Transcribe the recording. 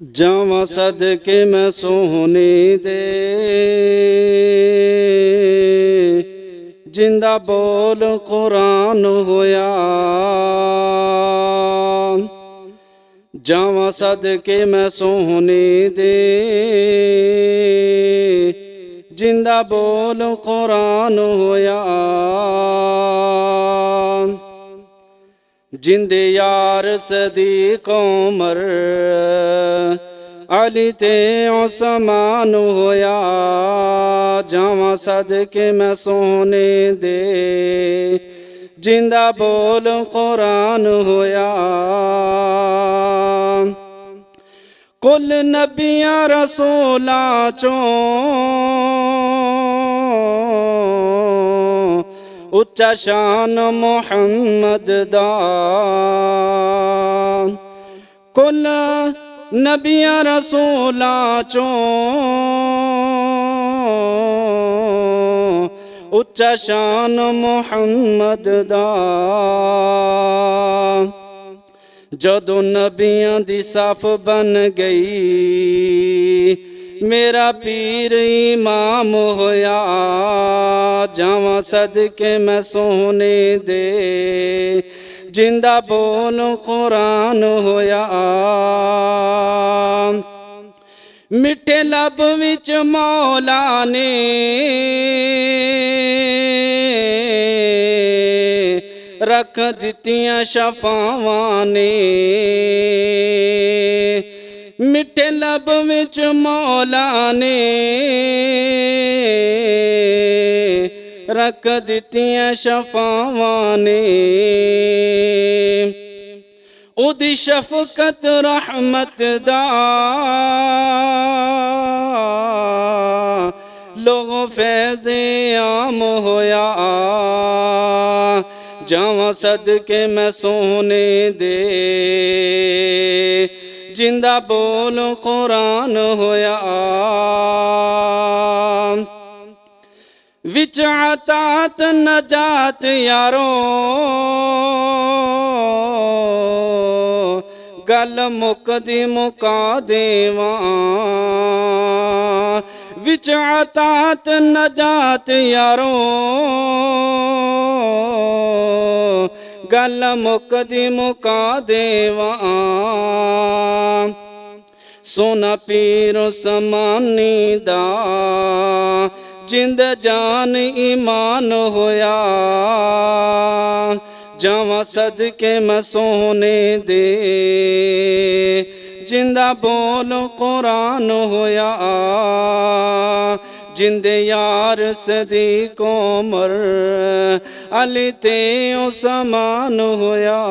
जावां सदके मैं सोहने दे, जिंदा बोल कुरान होया। जावां सदके मैं सोहने दे, जिंदा बोल कुरान होया। जिंदे यार सदीक उमर अली ते उस्मान होया। जावां सदके मैं सोने दे, जिंदा बोल कुरान होया। कुल नबियां रसूलां चों उच्चा शान मुहम्मद दा। कुल नबियां रसूलां चों उच्चा शान मुहम्मद दा। जदों नबियां दी साफ बन गई, मेरा पीर इमाम होया। जावां सदके मैं सोने दे, जिंदा बोल कुरान होया। मिठे लब विच मौला ने रख दित्तियां शफावां ने। मिठे लब विच मौला ने रख दित्तियां शफावां ने। उदी शफकत रहमत दा लोगों फैज़े आम होया। जावां सदके मैं सोने दे, जिंदा बोल कुरान होया। विच अतात नजात यारो गल मुकदी मुका देवां। विच अतात नजात यारो गल मुकदी मुका देवां। सोना पीर समानी दा जिंद जान ईमान होया। जावां सदके मैं सोने दे, जिंदा बोल कुरान होया। जिंदे यार सदीक उमर अली ते उस्मान होया।